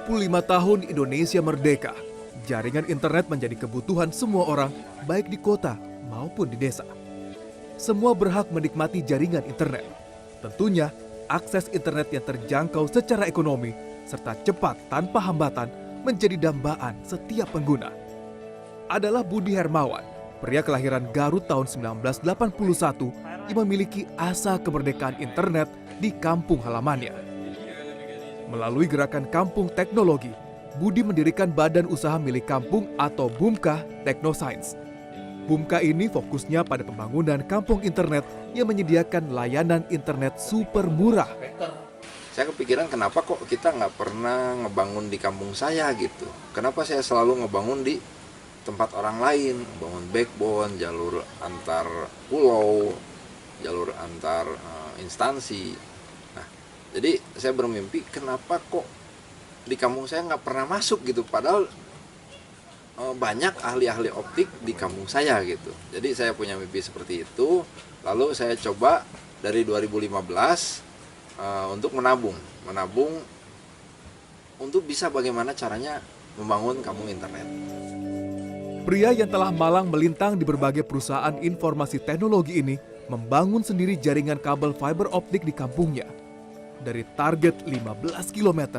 25 tahun Indonesia merdeka, jaringan internet menjadi kebutuhan semua orang, baik di kota maupun di desa. Semua berhak menikmati jaringan internet. Tentunya, akses internet yang terjangkau secara ekonomi serta cepat tanpa hambatan menjadi dambaan setiap pengguna. Adalah Budi Hermawan, pria kelahiran Garut tahun 1981 yang memiliki asa kemerdekaan internet di kampung halamannya. Melalui gerakan Kampung Teknologi, Budi mendirikan badan usaha milik kampung atau BUMKA Technoscience. BUMKA ini fokusnya pada pembangunan kampung internet yang menyediakan layanan internet super murah. Saya kepikiran kenapa kok kita nggak pernah ngebangun di kampung saya gitu. Kenapa saya selalu ngebangun di tempat orang lain, bangun backbone, jalur antar pulau, jalur antar instansi. Jadi saya bermimpi kenapa kok di kampung saya nggak pernah masuk gitu, padahal banyak ahli-ahli optik di kampung saya gitu. Jadi saya punya mimpi seperti itu, lalu saya coba dari 2015 untuk menabung untuk bisa bagaimana caranya membangun kampung internet. Pria yang telah malang melintang di berbagai perusahaan informasi teknologi ini membangun sendiri jaringan kabel fiber optik di kampungnya. Dari target 15 km,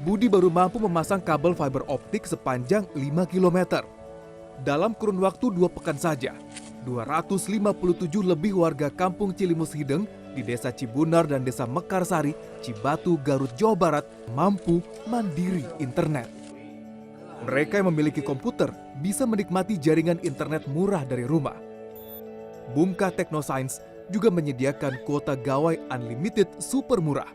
Budi baru mampu memasang kabel fiber optik sepanjang 5 km. Dalam kurun waktu 2 pekan saja, 257 lebih warga kampung Cilimus Hideng di Desa Cibunar dan Desa Mekarsari, Cibatu, Garut, Jawa Barat mampu mandiri internet. Mereka yang memiliki komputer bisa menikmati jaringan internet murah dari rumah. BUMKA Technoscience juga menyediakan kuota gawai unlimited super murah.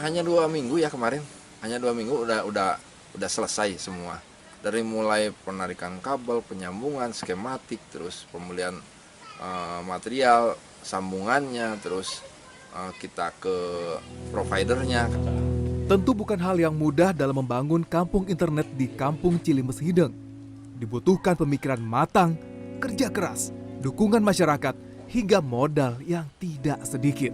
Hanya 2 minggu ya kemarin, hanya 2 minggu udah selesai semua. Dari mulai penarikan kabel, penyambungan, skematik, terus pemulihan material, sambungannya, terus kita ke providernya. Tentu bukan hal yang mudah dalam membangun kampung internet di kampung Cilimus Hideng. Dibutuhkan pemikiran matang, kerja keras, dukungan masyarakat, hingga modal yang tidak sedikit.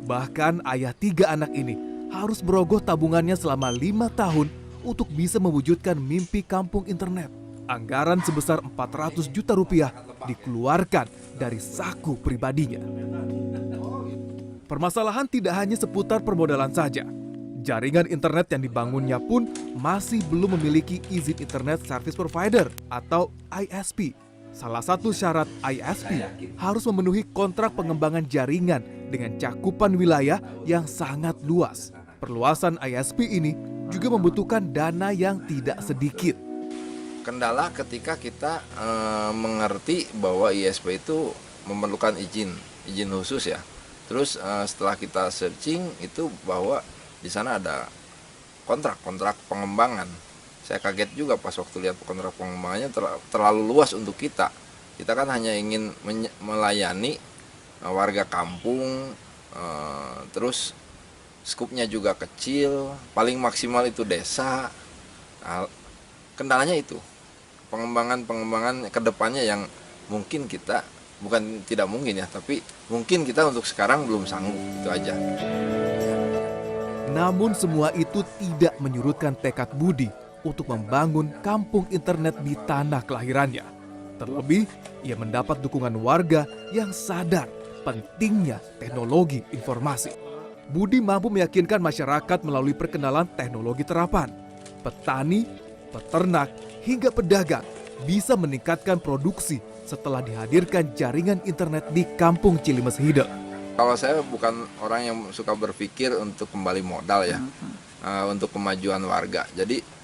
Bahkan ayah 3 anak ini harus merogoh tabungannya selama 5 tahun untuk bisa mewujudkan mimpi kampung internet. Anggaran sebesar 400 juta rupiah dikeluarkan dari saku pribadinya. Permasalahan tidak hanya seputar permodalan saja. Jaringan internet yang dibangunnya pun masih belum memiliki izin Internet Service Provider atau ISP. Salah satu syarat ISP harus memenuhi kontrak pengembangan jaringan dengan cakupan wilayah yang sangat luas. Perluasan ISP ini juga membutuhkan dana yang tidak sedikit. Kendala ketika kita mengerti bahwa ISP itu memerlukan izin khusus ya. Terus setelah kita searching itu bahwa di sana ada kontrak pengembangan. Saya kaget juga pas waktu lihat kontrak pengembangannya terlalu luas untuk kita. Kita kan hanya ingin melayani warga kampung, terus skupnya juga kecil, paling maksimal itu desa. Nah, kendalanya itu pengembangan kedepannya yang mungkin kita, bukan tidak mungkin ya, tapi mungkin kita untuk sekarang belum sanggup, itu aja. Namun semua itu tidak menyurutkan tekad Budi untuk membangun kampung internet di tanah kelahirannya. Terlebih, ia mendapat dukungan warga yang sadar pentingnya teknologi informasi. Budi mampu meyakinkan masyarakat melalui perkenalan teknologi terapan. Petani, peternak, hingga pedagang bisa meningkatkan produksi setelah dihadirkan jaringan internet di kampung Cilimus Hideng. Kalau saya bukan orang yang suka berpikir untuk kembali modal ya, untuk kemajuan warga. Jadi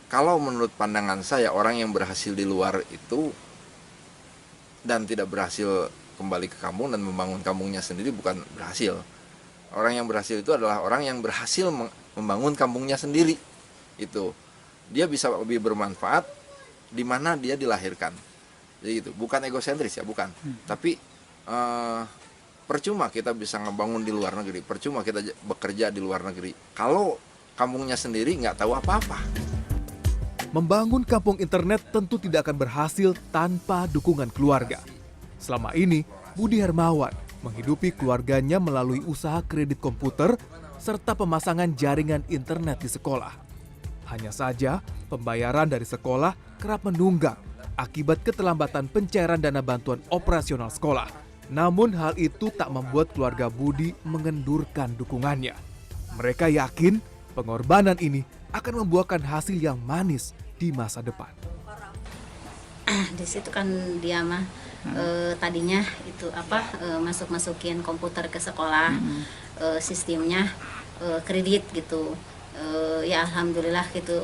kalau menurut pandangan saya, orang yang berhasil di luar itu dan tidak berhasil kembali ke kampung dan membangun kampungnya sendiri bukan berhasil. Orang yang berhasil itu adalah orang yang berhasil membangun kampungnya sendiri. Itu dia bisa lebih bermanfaat di mana dia dilahirkan. Jadi itu bukan egosentris ya, bukan. Tapi percuma kita bisa ngebangun di luar negeri, percuma kita bekerja di luar negeri kalau kampungnya sendiri nggak tahu apa-apa. Membangun kampung internet tentu tidak akan berhasil tanpa dukungan keluarga. Selama ini, Budi Hermawan menghidupi keluarganya melalui usaha kredit komputer serta pemasangan jaringan internet di sekolah. Hanya saja, pembayaran dari sekolah kerap menunggak akibat keterlambatan pencairan dana bantuan operasional sekolah. Namun hal itu tak membuat keluarga Budi mengendurkan dukungannya. Mereka yakin pengorbanan ini akan membuahkan hasil yang manis di masa depan. Di situ kan dia mah tadinya itu masukin komputer ke sekolah, sistemnya kredit gitu. Ya alhamdulillah gitu.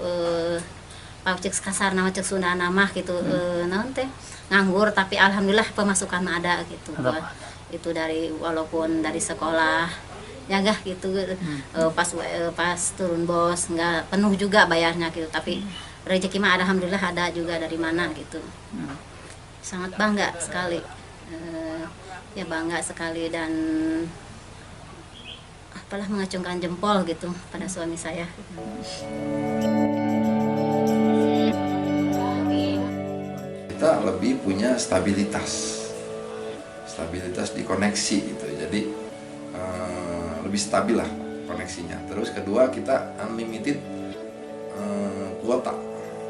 Pak cek kasar nama cek Sunda nama gitu, naon teh nganggur tapi alhamdulillah pemasukan ada gitu. Itu dari walaupun dari sekolah ya gak gitu, pas turun bos nggak penuh juga bayarnya gitu, tapi rezeki mah alhamdulillah ada juga dari mana gitu. Sangat bangga sekali, ya bangga sekali dan apalah mengacungkan jempol gitu pada suami saya. Kita lebih punya stabilitas di koneksi gitu, jadi lebih stabil lah koneksinya. Terus kedua, kita unlimited kuota,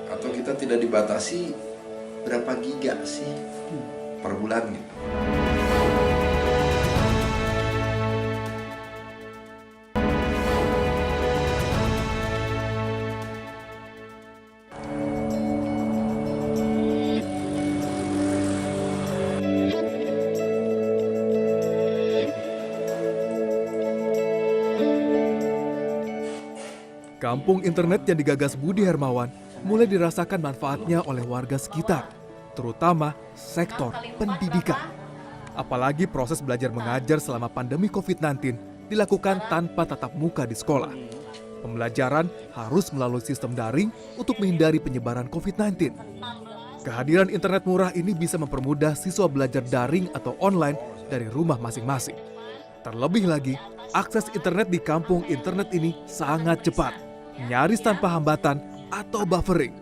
atau kita tidak dibatasi berapa giga sih per bulan gitu. Kampung internet yang digagas Budi Hermawan mulai dirasakan manfaatnya oleh warga sekitar, terutama sektor pendidikan. Apalagi proses belajar mengajar selama pandemi COVID-19 dilakukan tanpa tatap muka di sekolah. Pembelajaran harus melalui sistem daring untuk menghindari penyebaran COVID-19. Kehadiran internet murah ini bisa mempermudah siswa belajar daring atau online dari rumah masing-masing. Terlebih lagi, akses internet di kampung internet ini sangat cepat, nyaris tanpa hambatan atau buffering.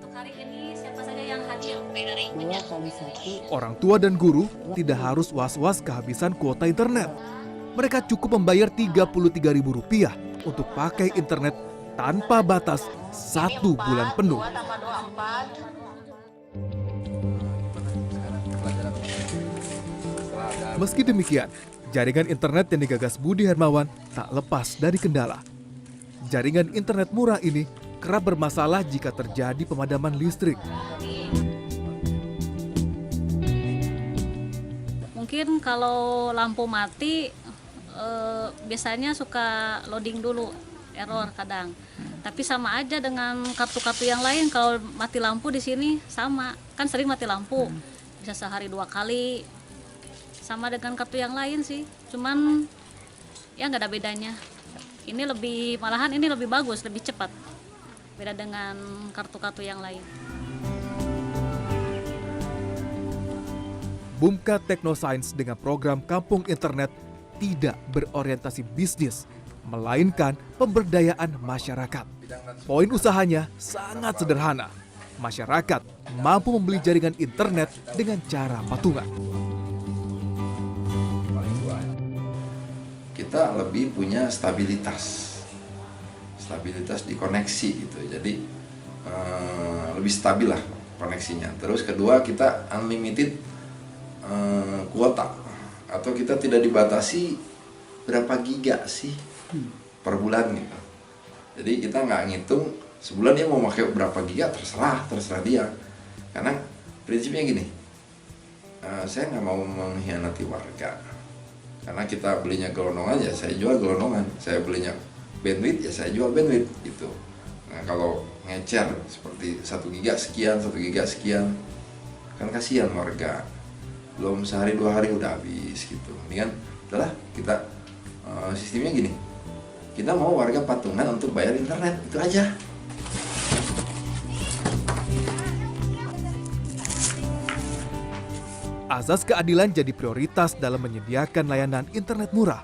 Orang tua dan guru tidak harus was-was kehabisan kuota internet. Mereka cukup membayar Rp33.000 untuk pakai internet tanpa batas 1 bulan penuh. Meski demikian, jaringan internet yang digagas Budi Hermawan tak lepas dari kendala. Jaringan internet murah ini kerap bermasalah jika terjadi pemadaman listrik. Mungkin kalau lampu mati biasanya suka loading dulu, error kadang. Tapi sama aja dengan kartu-kartu yang lain, kalau mati lampu di sini sama. Kan sering mati lampu, bisa sehari 2 kali. Sama dengan kartu yang lain sih, cuman ya nggak ada bedanya. Malahan ini lebih bagus, lebih cepat. Beda dengan kartu-kartu yang lain. Bumka Teknosains dengan program Kampung Internet tidak berorientasi bisnis, melainkan pemberdayaan masyarakat. Poin usahanya sangat sederhana. Masyarakat mampu membeli jaringan internet dengan cara patungan. Kita lebih punya stabilitas di koneksi gitu, jadi lebih stabil lah koneksinya. Terus kedua, kita unlimited kuota, atau kita tidak dibatasi berapa giga sih per bulan gitu. Jadi kita nggak ngitung sebulan dia mau pakai berapa giga, terserah dia. Karena prinsipnya gini, saya nggak mau mengkhianati warga. Karena kita belinya gelondongan, ya saya jual gelondongan. Saya belinya bandwidth, ya saya jual bandwidth gitu. Nah, kalau ngecer seperti 1 giga sekian, 1 giga sekian, kan kasihan warga. Belum sehari 2 hari udah habis gitu. Mendingan udahlah kita sistemnya gini. Kita mau warga patungan untuk bayar internet, itu aja. Azas keadilan jadi prioritas dalam menyediakan layanan internet murah.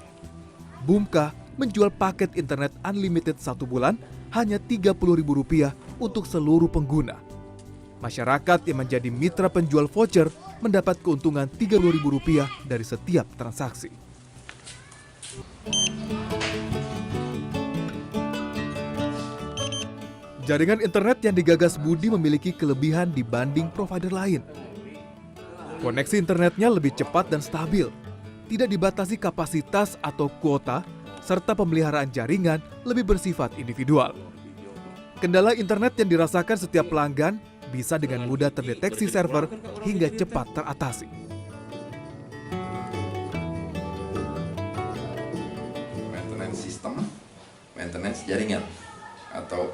Bumka menjual paket internet unlimited 1 bulan hanya Rp30.000 untuk seluruh pengguna. Masyarakat yang menjadi mitra penjual voucher mendapat keuntungan Rp30.000 dari setiap transaksi. Jaringan internet yang digagas Budi memiliki kelebihan dibanding provider lain. Koneksi internetnya lebih cepat dan stabil, tidak dibatasi kapasitas atau kuota, serta pemeliharaan jaringan lebih bersifat individual. Kendala internet yang dirasakan setiap pelanggan bisa dengan mudah terdeteksi server hingga cepat teratasi. Maintenance sistem, maintenance jaringan, atau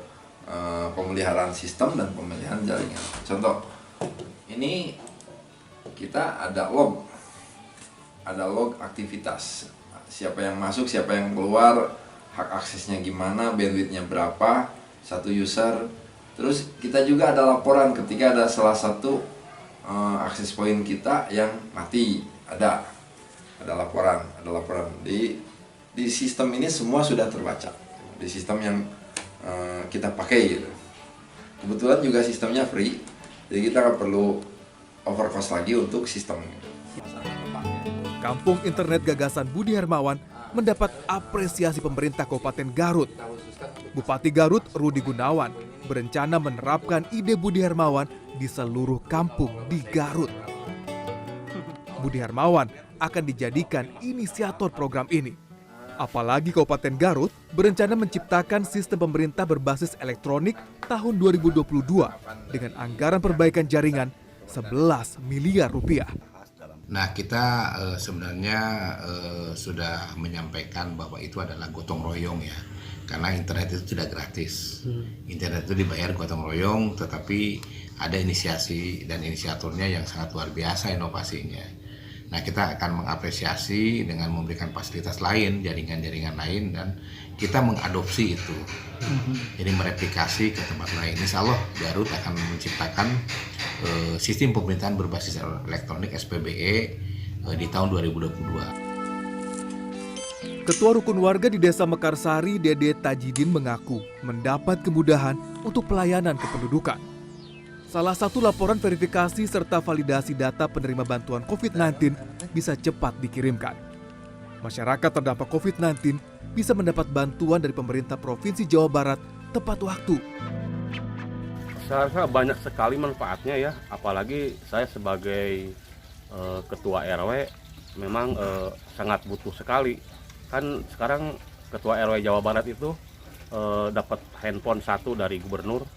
pemeliharaan sistem dan pemeliharaan jaringan. Contoh, ini kita ada log aktivitas. Siapa yang masuk, siapa yang keluar, hak aksesnya gimana, bandwidthnya berapa, satu user. Terus kita juga ada laporan ketika ada salah satu akses point kita yang mati, ada laporan. Di sistem ini semua sudah terbaca. Di sistem yang kita pakai gitu. Kebetulan juga sistemnya free, jadi kita nggak perlu overcost lagi untuk sistem. Kampung internet gagasan Budi Hermawan mendapat apresiasi pemerintah Kabupaten Garut. Bupati Garut Rudi Gunawan berencana menerapkan ide Budi Hermawan di seluruh kampung di Garut. Budi Hermawan akan dijadikan inisiator program ini. Apalagi Kabupaten Garut berencana menciptakan sistem pemerintah berbasis elektronik tahun 2022 dengan anggaran perbaikan jaringan 11 miliar rupiah. Nah, kita sebenarnya sudah menyampaikan bahwa itu adalah gotong royong ya, karena internet itu tidak gratis. Internet itu dibayar gotong royong, tetapi ada inisiasi dan inisiatornya yang sangat luar biasa inovasinya. Nah, kita akan mengapresiasi dengan memberikan fasilitas lain, jaringan-jaringan lain, dan kita mengadopsi itu. Jadi mereplikasi ke tempat lain. Insya Allah Garut akan menciptakan sistem pemerintahan berbasis elektronik SPBE di tahun 2022. Ketua Rukun Warga di Desa Mekarsari, Dede Tajidin mengaku mendapat kemudahan untuk pelayanan kependudukan. Salah satu laporan verifikasi serta validasi data penerima bantuan COVID-19 bisa cepat dikirimkan. Masyarakat terdampak COVID-19 bisa mendapat bantuan dari pemerintah Provinsi Jawa Barat tepat waktu. Saya rasa banyak sekali manfaatnya ya, apalagi saya sebagai ketua RW memang sangat butuh sekali. Kan sekarang ketua RW Jawa Barat itu dapat handphone 1 dari gubernur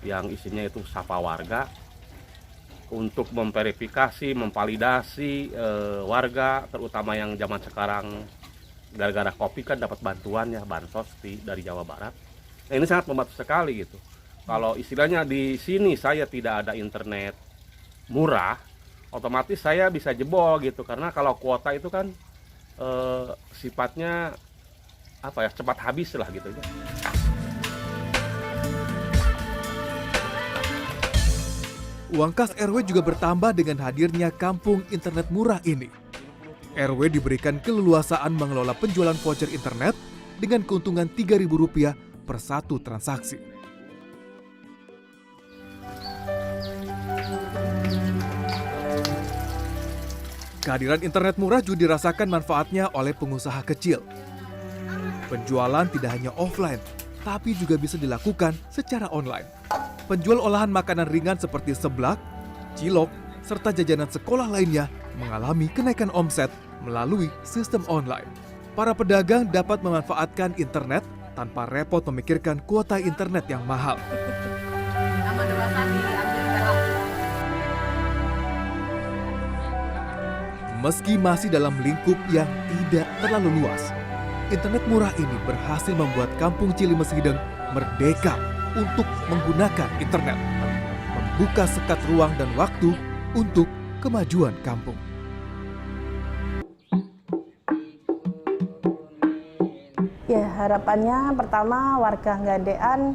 yang isinya itu sapa warga untuk memverifikasi, memvalidasi warga, terutama yang zaman sekarang gara-gara Covid kan dapat bantuan ya, bansos dari Jawa Barat. Nah, ini sangat membantu sekali gitu. Kalau istilahnya di sini saya tidak ada internet murah, otomatis saya bisa jebol gitu, karena kalau kuota itu kan sifatnya apa ya, cepat habis lah gitu ya. Uang kas RW juga bertambah dengan hadirnya kampung internet murah ini. RW diberikan keleluasaan mengelola penjualan voucher internet dengan keuntungan Rp3.000 per satu transaksi. Kehadiran internet murah juga dirasakan manfaatnya oleh pengusaha kecil. Penjualan tidak hanya offline, tapi juga bisa dilakukan secara online. Penjual olahan makanan ringan seperti seblak, cilok, serta jajanan sekolah lainnya mengalami kenaikan omset melalui sistem online. Para pedagang dapat memanfaatkan internet tanpa repot memikirkan kuota internet yang mahal. Meski masih dalam lingkup yang tidak terlalu luas, internet murah ini berhasil membuat Kampung Cilimes Hideng merdeka untuk menggunakan internet, membuka sekat ruang dan waktu untuk kemajuan kampung. Ya, harapannya pertama warga Nggandean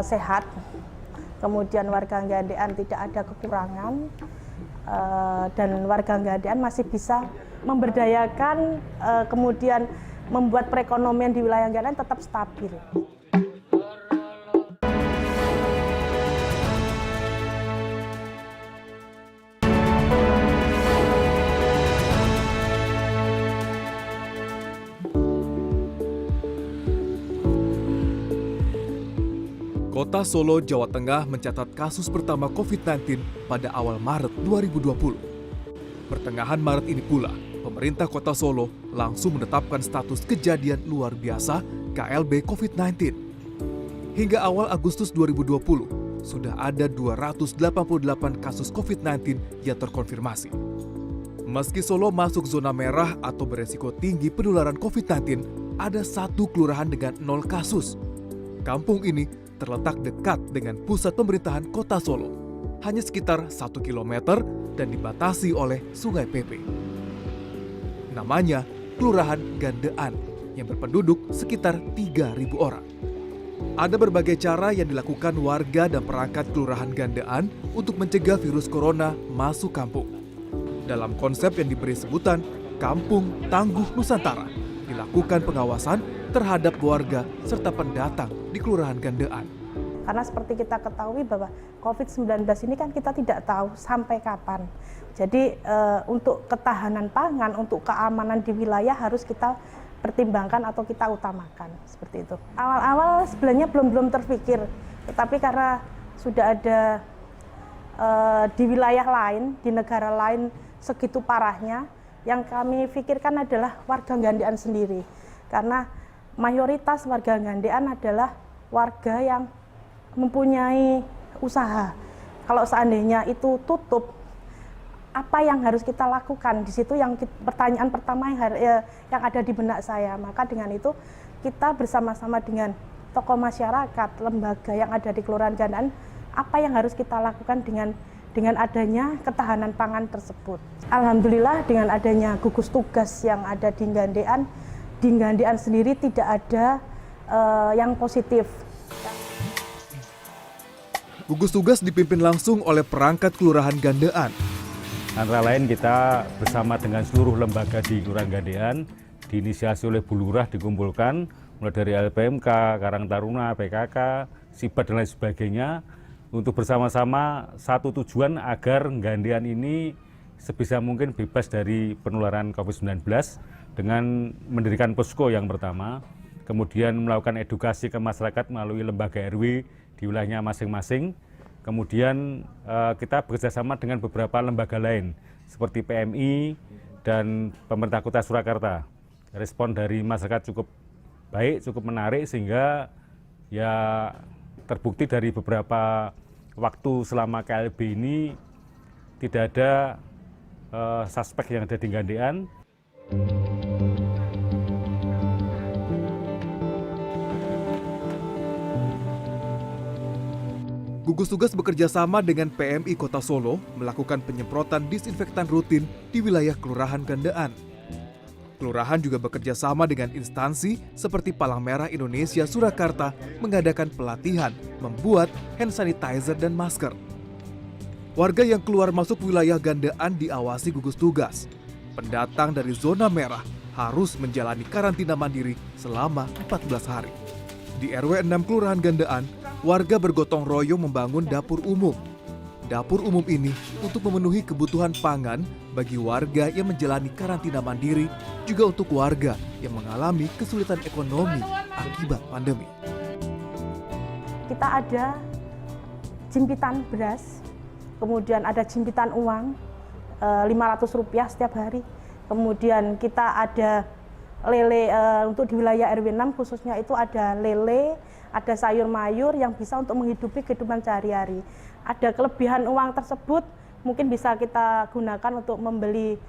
sehat, kemudian warga Nggandean tidak ada kekurangan, dan warga Nggandean masih bisa memberdayakan, kemudian membuat perekonomian di wilayah Nggandean tetap stabil. Kota Solo, Jawa Tengah mencatat kasus pertama COVID-19 pada awal Maret 2020. Pertengahan Maret ini pula, pemerintah Kota Solo langsung menetapkan status kejadian luar biasa KLB COVID-19. Hingga awal Agustus 2020, sudah ada 288 kasus COVID-19 yang terkonfirmasi. Meski Solo masuk zona merah atau beresiko tinggi penularan COVID-19, ada satu kelurahan dengan 0 kasus. Kampung ini terletak dekat dengan pusat pemerintahan Kota Solo, hanya sekitar 1 km dan dibatasi oleh Sungai Pepe. Namanya Kelurahan Gandean yang berpenduduk sekitar 3.000 orang. Ada berbagai cara yang dilakukan warga dan perangkat Kelurahan Gandean untuk mencegah virus corona masuk kampung. Dalam konsep yang diberi sebutan Kampung Tangguh Nusantara, dilakukan pengawasan terhadap warga serta pendatang di Kelurahan Gandean. Karena seperti kita ketahui bahwa COVID-19 ini kan kita tidak tahu sampai kapan. Jadi untuk ketahanan pangan, untuk keamanan di wilayah harus kita pertimbangkan atau kita utamakan, seperti itu. Awal-awal sebenarnya belum terpikir, tetapi karena sudah ada di wilayah lain, di negara lain segitu parahnya, yang kami pikirkan adalah warga Gandean sendiri. Karena mayoritas warga Gandean adalah warga yang mempunyai usaha. Kalau seandainya itu tutup, apa yang harus kita lakukan? Di situ yang pertanyaan pertama yang ada di benak saya. Maka dengan itu kita bersama-sama dengan tokoh masyarakat, lembaga yang ada di Kelurahan Gandean, apa yang harus kita lakukan dengan adanya ketahanan pangan tersebut. Alhamdulillah dengan adanya gugus tugas yang ada di Gandean sendiri tidak ada yang positif. Gugus tugas dipimpin langsung oleh perangkat Kelurahan Gandean. Antara lain kita bersama dengan seluruh lembaga di Kelurahan Gandean, diinisiasi oleh Bu Lurah dikumpulkan, mulai dari LPMK, Karang Taruna, PKK, SIBAD dan lain sebagainya, untuk bersama-sama satu tujuan agar Gandean ini sebisa mungkin bebas dari penularan COVID-19 dengan mendirikan posko yang pertama, kemudian melakukan edukasi ke masyarakat melalui lembaga RW di wilayahnya masing-masing. Kemudian kita bekerjasama dengan beberapa lembaga lain seperti PMI dan pemerintah Kota Surakarta. Respon dari masyarakat cukup baik, cukup menarik, sehingga ya terbukti dari beberapa waktu selama KLB ini tidak ada suspek yang ada di Gandean. Gugus tugas bekerja sama dengan PMI Kota Solo melakukan penyemprotan disinfektan rutin di wilayah Kelurahan Gandean. Kelurahan juga bekerja sama dengan instansi seperti Palang Merah Indonesia Surakarta mengadakan pelatihan membuat hand sanitizer dan masker. Warga yang keluar masuk wilayah Gandean diawasi gugus tugas. Pendatang dari zona merah harus menjalani karantina mandiri selama 14 hari. Di RW 6 Kelurahan Gandean, warga bergotong royong membangun dapur umum. Dapur umum ini untuk memenuhi kebutuhan pangan bagi warga yang menjalani karantina mandiri, juga untuk warga yang mengalami kesulitan ekonomi akibat pandemi. Kita ada jimpitan beras, kemudian ada jimpitan uang Rp500 setiap hari. Kemudian kita ada lele untuk di wilayah RW 6 khususnya itu ada lele, ada sayur mayur yang bisa untuk menghidupi kehidupan sehari-hari. Ada kelebihan uang tersebut mungkin bisa kita gunakan untuk membeli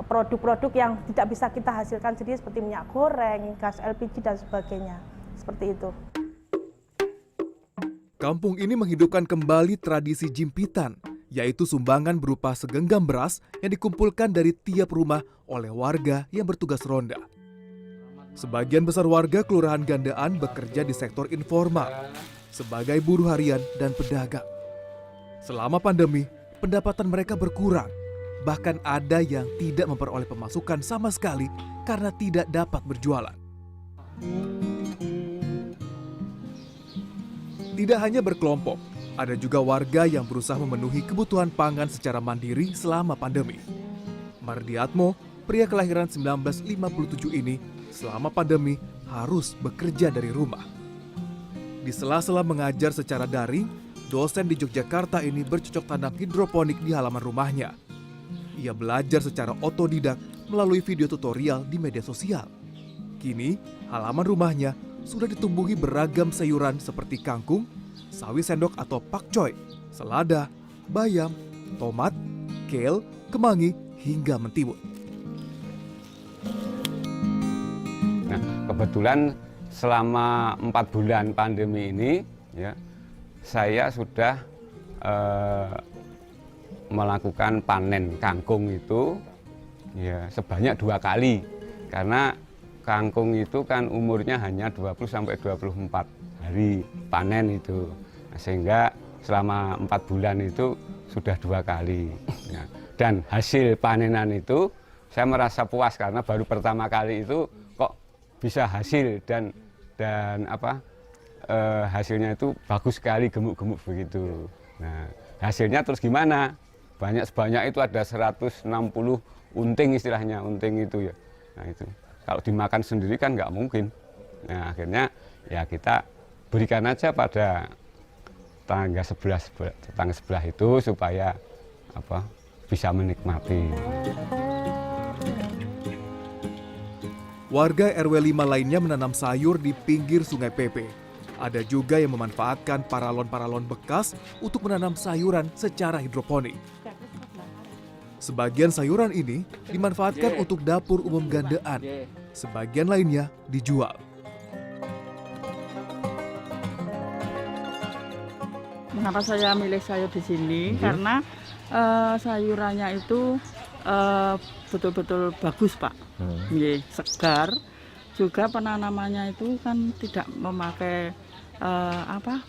produk-produk yang tidak bisa kita hasilkan sendiri seperti minyak goreng, gas LPG dan sebagainya. Seperti itu. Kampung ini menghidupkan kembali tradisi jimpitan, yaitu sumbangan berupa segenggam beras yang dikumpulkan dari tiap rumah oleh warga yang bertugas ronda. Sebagian besar warga Kelurahan Gandean bekerja di sektor informal sebagai buruh harian dan pedagang. Selama pandemi, pendapatan mereka berkurang. Bahkan ada yang tidak memperoleh pemasukan sama sekali karena tidak dapat berjualan. Tidak hanya berkelompok, ada juga warga yang berusaha memenuhi kebutuhan pangan secara mandiri selama pandemi. Mardiatmo, pria kelahiran 1957 ini, selama pandemi harus bekerja dari rumah. Di sela-sela mengajar secara daring, dosen di Yogyakarta ini bercocok tanam hidroponik di halaman rumahnya. Ia belajar secara otodidak melalui video tutorial di media sosial. Kini, halaman rumahnya sudah ditumbuhi beragam sayuran seperti kangkung, sawi sendok atau pakcoy, selada, bayam, tomat, kale, kemangi, hingga mentimun. Nah, kebetulan selama 4 bulan pandemi ini, ya, saya sudah melakukan panen kangkung itu ya sebanyak 2 kali, karena kangkung itu kan umurnya hanya 20-24 hari panen itu. Nah, sehingga selama 4 bulan itu sudah 2 kali. Ya. Dan hasil panenan itu saya merasa puas karena baru pertama kali itu kok bisa hasil dan hasilnya itu bagus sekali, gemuk-gemuk begitu. Nah, hasilnya terus gimana? Sebanyak itu ada 160 unting istilahnya, unting itu ya. Nah itu kalau dimakan sendiri kan nggak mungkin. Nah akhirnya ya kita berikan aja pada tetangga sebelah itu supaya bisa menikmati. Warga RW 5 lainnya menanam sayur di pinggir Sungai Pepe. Ada juga yang memanfaatkan paralon-paralon bekas untuk menanam sayuran secara hidroponik. Sebagian sayuran ini dimanfaatkan untuk dapur umum gandaan. Sebagian lainnya dijual. Mengapa saya milih sayur di sini? Karena sayurannya itu betul-betul bagus, Pak. Segar. Juga penanamannya itu kan tidak memakai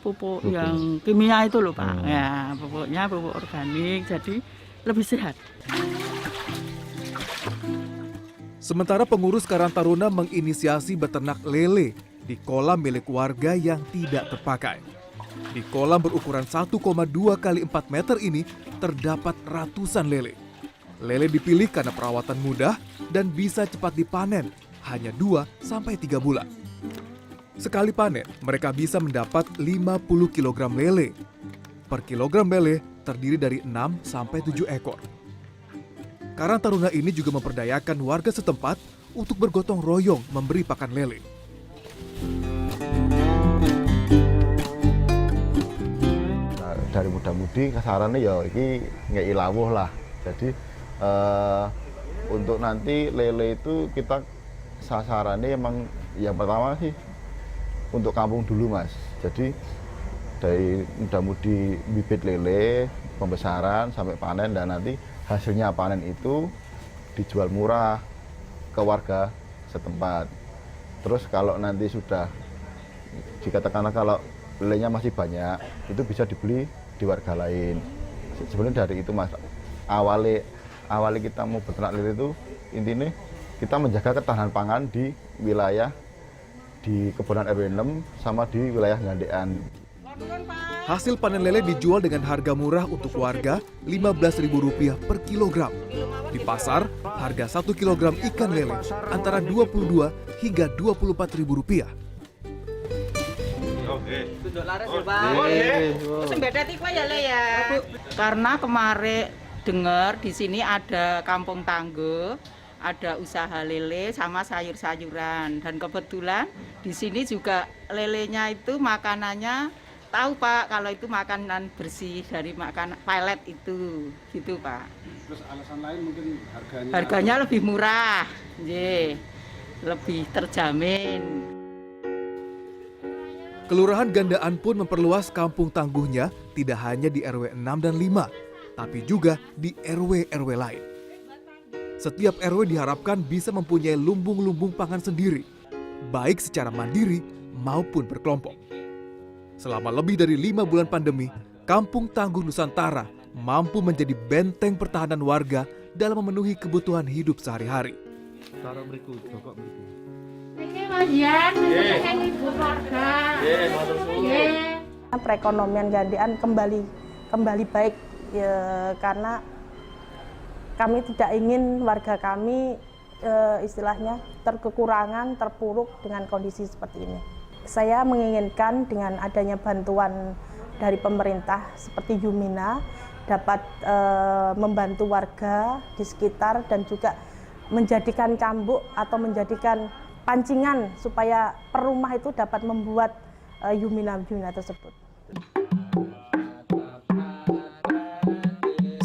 pupuk yang kimia itu loh, Pak. Ya, pupuknya pupuk organik, jadi lebih sehat. Sementara pengurus Karang Taruna menginisiasi beternak lele di kolam milik warga yang tidak terpakai. Di kolam berukuran 1,2 kali 4 meter ini terdapat ratusan lele. Lele dipilih karena perawatan mudah dan bisa cepat dipanen, hanya 2-3 bulan. Sekali panen, mereka bisa mendapat 50 kg lele. Per kilogram lele terdiri dari 6-7 ekor. Karang Taruna ini juga memperdayakan warga setempat untuk bergotong royong memberi pakan lele. Dari muda-mudi kasarannya ya ini ngei lawuh lah. Jadi untuk nanti lele itu kita sasarannya emang yang pertama sih untuk kampung dulu, Mas. Jadi dari muda-mudi bibit lele, pembesaran sampai panen, dan nanti hasilnya panen itu dijual murah ke warga setempat. Terus kalau nanti sudah dikatakan kalau lelenya masih banyak, itu bisa dibeli di warga lain. Sebenarnya dari itu, Mas, awalnya kita mau beternak lele itu intinya kita menjaga ketahanan pangan di wilayah di Kebonan RW 6 sama di wilayah Gandean. Hasil panen lele dijual dengan harga murah untuk warga Rp15.000 per kilogram. Di pasar, harga 1 kilogram ikan lele antara Rp22 hingga Rp24.000. Karena kemarin dengar di sini ada kampung tangguh, ada usaha lele sama sayur-sayuran, dan kebetulan di sini juga lelenya itu makanannya tahu, Pak, kalau itu makanan bersih dari makan pelet itu, gitu, Pak. Terus alasan lain mungkin harganya lebih murah, lebih terjamin. Kelurahan Gandaan pun memperluas kampung tangguhnya tidak hanya di RW 6 dan 5, tapi juga di RW-RW lain. Setiap RW diharapkan bisa mempunyai lumbung-lumbung pangan sendiri, baik secara mandiri maupun berkelompok. Selama lebih dari 5 bulan pandemi, Kampung Tangguh Nusantara mampu menjadi benteng pertahanan warga dalam memenuhi kebutuhan hidup sehari-hari. Perekonomian Gandean kembali baik ya, karena kami tidak ingin warga kami istilahnya terkekurangan, terpuruk dengan kondisi seperti ini. Saya menginginkan dengan adanya bantuan dari pemerintah seperti Yumina dapat membantu warga di sekitar dan juga menjadikan cambuk atau menjadikan pancingan supaya per rumah itu dapat membuat Yumina tersebut.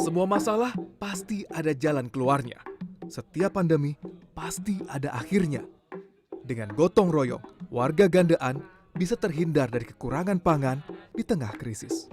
Semua masalah pasti ada jalan keluarnya. Setiap pandemi pasti ada akhirnya. Dengan gotong royong, warga Gandean bisa terhindar dari kekurangan pangan di tengah krisis.